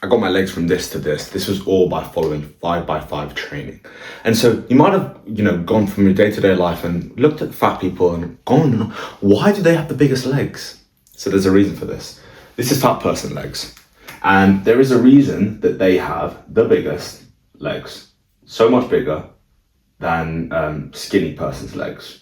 I got my legs from this to this. This was all by following 5x5 training. And so you might have, gone from your day-to-day life and looked at fat people and gone, why do they have the biggest legs? So there's a reason for this. This is fat person legs. And there is a reason that they have the biggest legs, so much bigger than skinny person's legs.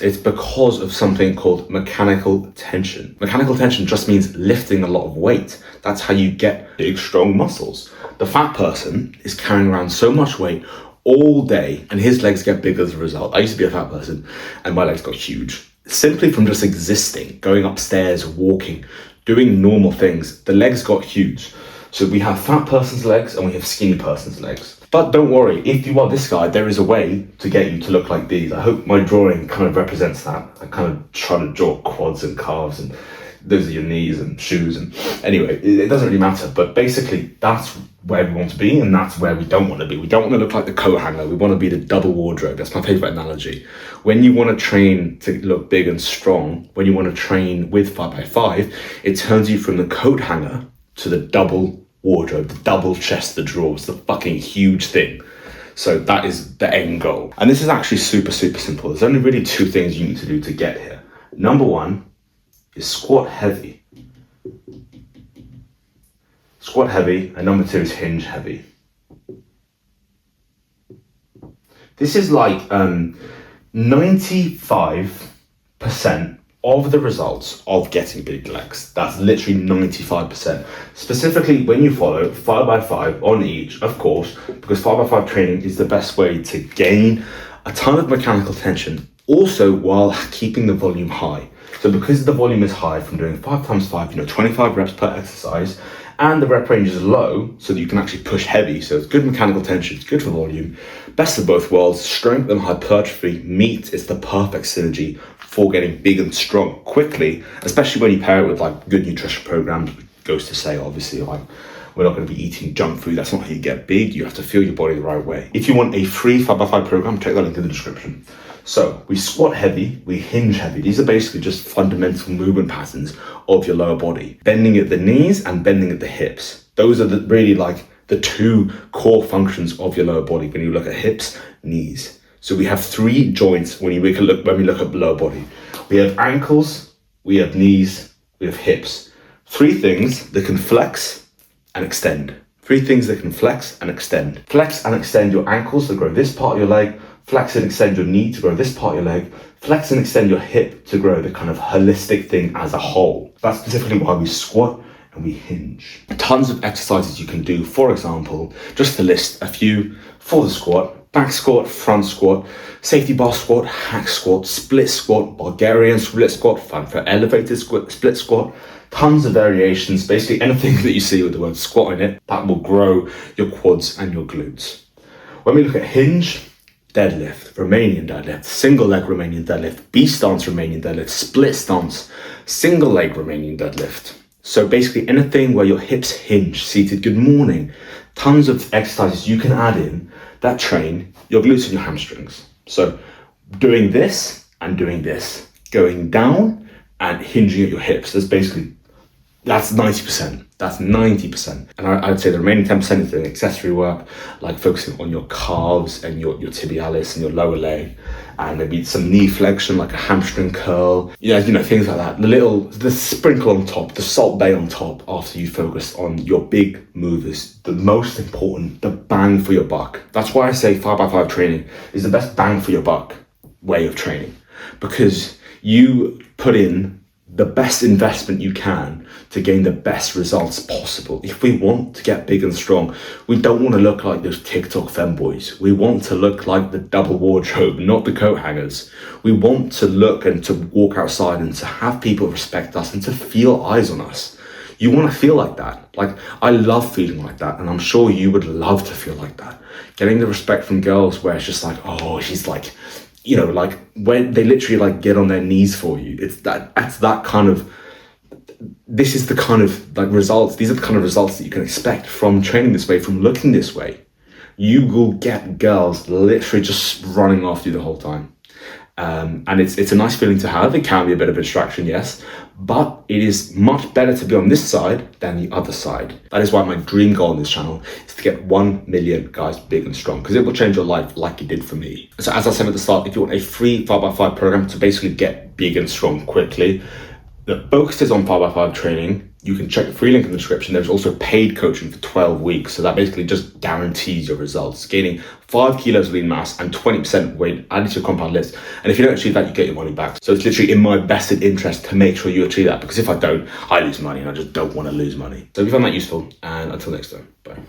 It's because of something called mechanical tension. Mechanical tension just means lifting a lot of weight. That's how you get big, strong muscles. The fat person is carrying around so much weight all day and his legs get bigger as a result. I used to be a fat person and my legs got huge. Simply from just existing, going upstairs, walking, doing normal things, the legs got huge. So we have fat person's legs and we have skinny person's legs. But don't worry, if you are this guy, there is a way to get you to look like these. I hope my drawing kind of represents that. I kind of try to draw quads and calves and those are your knees and shoes. And anyway, it doesn't really matter. But basically, that's where we want to be and that's where we don't want to be. We don't want to look like the coat hanger. We want to be the double wardrobe. That's my favorite analogy. When you want to train to look big and strong, when you want to train with 5x5, it turns you from the coat hanger to the double wardrobe, the double chest, the drawers, the fucking huge thing. So that is the end goal. And this is actually super, super simple. There's only really two things you need to do to get here. Number one is squat heavy. Squat heavy, and number two is hinge heavy. This is like 95% of the results of getting big legs. That's literally 95%. Specifically, when you follow 5x5 on each, of course, because 5x5 training is the best way to gain a ton of mechanical tension, also while keeping the volume high. So because the volume is high from doing 5x5, 25 reps per exercise, and the rep range is low, so that you can actually push heavy. So it's good mechanical tension, it's good for volume. Best of both worlds, strength and hypertrophy meet. It's the perfect synergy for getting big and strong quickly, especially when you pair it with like good nutrition programs. Goes to say, obviously, like we're not going to be eating junk food. That's not how you get big. You have to feel your body the right way. If you want a free 5x5 program, check that link in the description. So we squat heavy, we hinge heavy. These are basically just fundamental movement patterns of your lower body. Bending at the knees and bending at the hips. Those are really like the two core functions of your lower body when you look at hips, knees. So we have three joints when we look at the lower body. We have ankles, we have knees, we have hips. Three things that can flex and extend. Three things that can flex and extend. Flex and extend your ankles to grow this part of your leg. Flex and extend your knee to grow this part of your leg. Flex and extend your hip to grow the kind of holistic thing as a whole. That's specifically why we squat and we hinge. Tons of exercises you can do. For example, just to list a few for the squat: back squat, front squat, safety bar squat, hack squat, split squat, Bulgarian split squat, for elevated squat, split squat. Tons of variations. Basically anything that you see with the word squat in it, that will grow your quads and your glutes. When we look at hinge, deadlift, Romanian deadlift, single leg Romanian deadlift, B stance Romanian deadlift, split stance, single leg Romanian deadlift. So basically anything where your hips hinge, seated good morning. Tons of exercises you can add in that train your glutes and your hamstrings. So doing this and doing this, going down and hinging at your hips. That's 90%. That's 90%. And I'd say the remaining 10% is doing accessory work, like focusing on your calves and your tibialis and your lower leg, and maybe some knee flexion, like a hamstring curl. Things like that. The sprinkle on top, the salt bay on top after you focus on your big movers. The most important, the bang for your buck. That's why I say 5x5 training is the best bang for your buck way of training, because you put in the best investment you can to gain the best results possible. If we want to get big and strong, we don't want to look like those TikTok femboys. We want to look like the double wardrobe, not the coat hangers. We want to look and to walk outside and to have people respect us and to feel eyes on us. You want to feel like that. Like, I love feeling like that, and I'm sure you would love to feel like that. Getting the respect from girls where it's just like, oh, she's like, like when they literally like get on their knees for you. That's that kind of, this is the kind of like results. These are the kind of results that you can expect from training this way, from looking this way. You will get girls literally just running after you the whole time. And it's a nice feeling to have. It can be a bit of a distraction, yes, but it is much better to be on this side than the other side. That is why my dream goal on this channel is to get 1 million guys big and strong, because it will change your life like it did for me. So as I said at the start, if you want a free 5x5 program to basically get big and strong quickly, the focus is on 5x5 training. You can check the free link in the description. There's also paid coaching for 12 weeks. So that basically just guarantees your results. Gaining 5 kilos of lean mass and 20% weight added to your compound lifts. And if you don't achieve that, you get your money back. So it's literally in my vested interest to make sure you achieve that, because if I don't, I lose money and I just don't want to lose money. So if you found that useful, and until next time, bye.